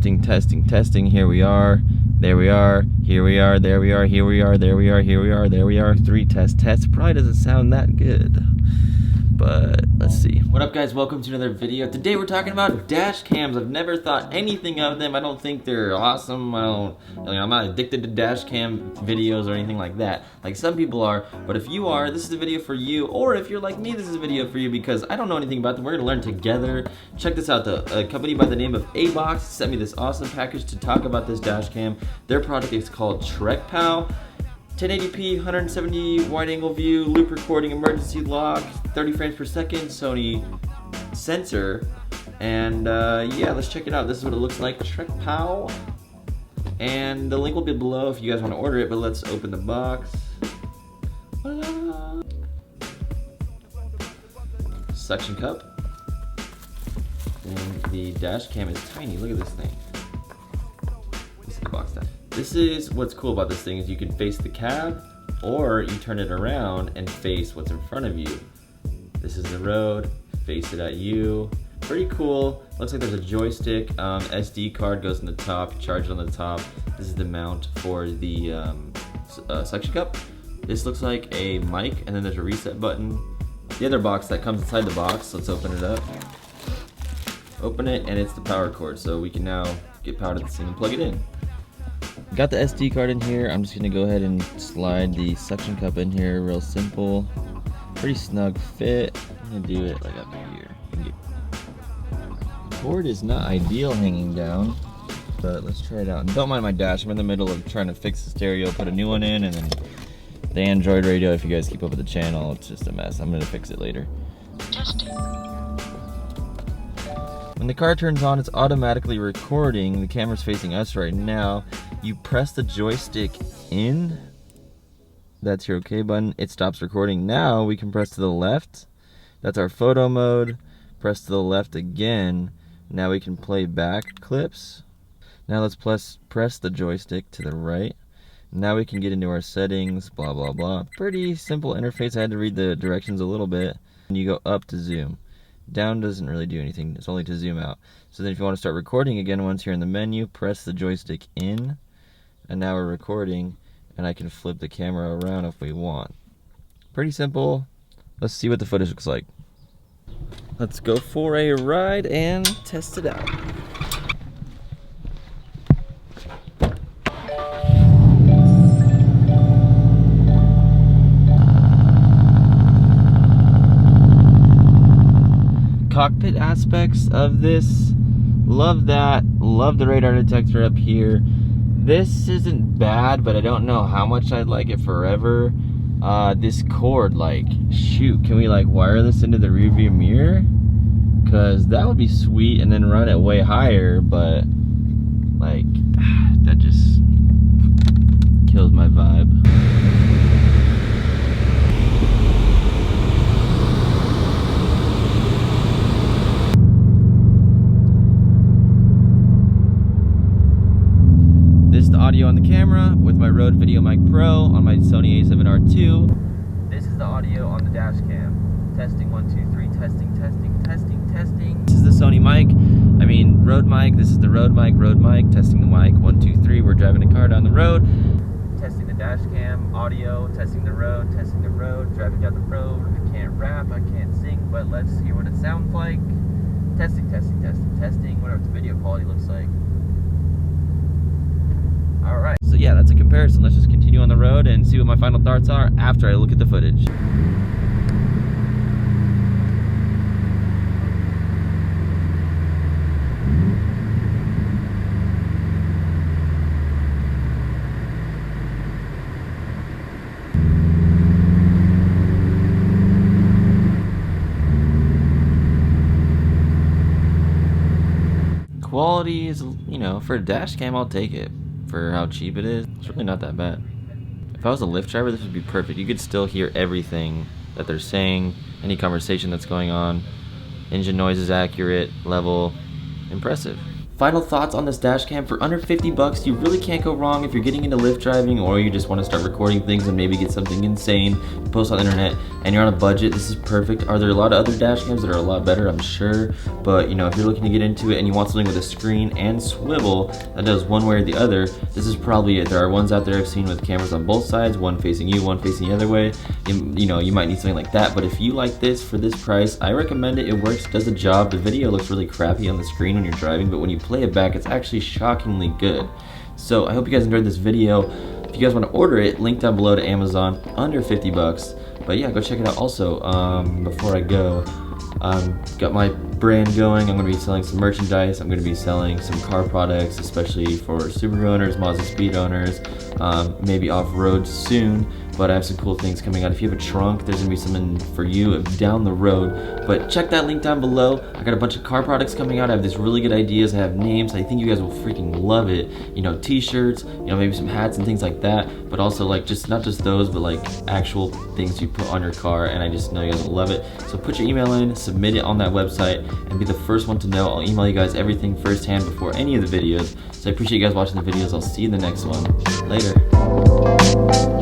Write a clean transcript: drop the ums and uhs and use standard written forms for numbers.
testing, testing, testing. Here we are. There we are. Here we are. There we are. Here we are. There we are. Here we are. There we are. 3 test tests. Probably doesn't sound that good, but let's see. What up, guys? Welcome to another video. Today we're talking about dash cams. I've never thought anything of them. I don't think they're awesome. I'm not addicted to dash cam videos or anything like that, like some people are. But if you are, this is a video for you. Or if you're like me, this is a video for you because I don't know anything about them. We're gonna learn together. Check this out. A company by the name of A-Box sent me this awesome package to talk about this dash cam. Their product is called TrekPow. 1080p, 170 wide angle view, loop recording, emergency lock, 30 frames per second, Sony sensor, and yeah, let's check it out. This is what it looks like, TrekPow, and the link will be below if you guys want to order it, but let's open the box. Suction cup, and the dash cam is tiny. Look at this thing. Let's set the box down. This is what's cool about this thing is you can face the cab or you turn it around and face what's in front of you. This is the road, face it at you. Pretty cool. Looks like there's a joystick. SD card goes in the top, charge on the top. This is the mount for the suction cup. This looks like a mic, and then there's a reset button. The other box that comes inside the box, let's open it up. Open it, and it's the power cord, so we can now get power to this thing and plug it in. Got the SD card in here. I'm just gonna go ahead and slide the suction cup in here, real simple. Pretty snug fit. I'm gonna do it like up here. The cord is not ideal hanging down, but let's try it out. And don't mind my dash, I'm in the middle of trying to fix the stereo, put a new one in, and then the Android radio, if you guys keep up with the channel, it's just a mess. I'm gonna fix it later. Testing. When the car turns on, it's automatically recording. The camera's facing us right now. You press the joystick in. That's your OK button. It stops recording. Now we can press to the left. That's our photo mode. Press to the left again. Now we can play back clips. Now let's press the joystick to the right. Now we can get into our settings, blah, blah, blah. Pretty simple interface. I had to read the directions a little bit. And you go up to zoom. Down doesn't really do anything, it's only to zoom out. So then if you want to start recording again, once you're in the menu, press the joystick in, and now we're recording, and I can flip the camera around if we want. Pretty simple. Let's see what the footage looks like. Let's go for a ride and test it out. Cockpit aspects of this, love that. Love the radar detector up here. This isn't bad, but I don't know how much I'd like it forever. This cord, like, shoot, can we like wire this into the rearview mirror? Cause that would be sweet, and then run it way higher, but like that just kills my vibe. Audio on the camera with my Rode Video Mic Pro on my Sony a7R II. This is the audio on the dash cam. Testing 1, 2, 3. Testing, testing, testing, testing. This is the Sony mic. I mean Rode mic. This is the Rode mic. Rode mic. Testing the mic. 1, 2, 3. We're driving a car down the road. Testing the dash cam. Audio. Testing the road. Testing the road. Driving down the road. I can't rap. I can't sing, but let's hear what it sounds like. Testing, testing, testing, testing. Whatever the video quality looks like. Alright, so yeah, that's a comparison. Let's just continue on the road and see what my final thoughts are after I look at the footage. Quality is, you know, for a dash cam, I'll take it. For how cheap it is, it's really not that bad. If I was a Lyft driver, this would be perfect. You could still hear everything that they're saying, any conversation that's going on. Engine noise is accurate, level, impressive. Final thoughts on this dash cam. For under 50 bucks, you really can't go wrong if you're getting into Lyft driving, or you just want to start recording things and maybe get something insane to post on the internet and you're on a budget. This is perfect. Are there a lot of other dash cams that are a lot better? I'm sure, but you know, if you're looking to get into it and you want something with a screen and swivel that does one way or the other, this is probably it. There are ones out there I've seen with cameras on both sides, one facing you, one facing the other way. You know, you might need something like that, but if you like this for this price, I recommend it. It works, does the job. The video looks really crappy on the screen when you're driving, but when you play it back, it's actually shockingly good. So I hope you guys enjoyed this video. If you guys want to order it, link down below to Amazon, under 50 bucks. But yeah, go check it out. Also, before I go, got my brand going. I'm going to be selling some merchandise. I'm going to be selling some car products, especially for Subaru owners, Mazda Speed owners, maybe off-road soon. But I have some cool things coming out. If you have a trunk, there's going to be something for you down the road. But check that link down below. I got a bunch of car products coming out. I have these really good ideas. I have names. I think you guys will freaking love it. You know, t-shirts, you know, maybe some hats and things like that. But also, like, just not just those, but like actual things you put on your car. And I just know you guys will love it. So put your email in, submit it on that website, and be the first one to know. I'll email you guys everything firsthand before any of the videos. So I appreciate you guys watching the videos. I'll see you in the next one. Later.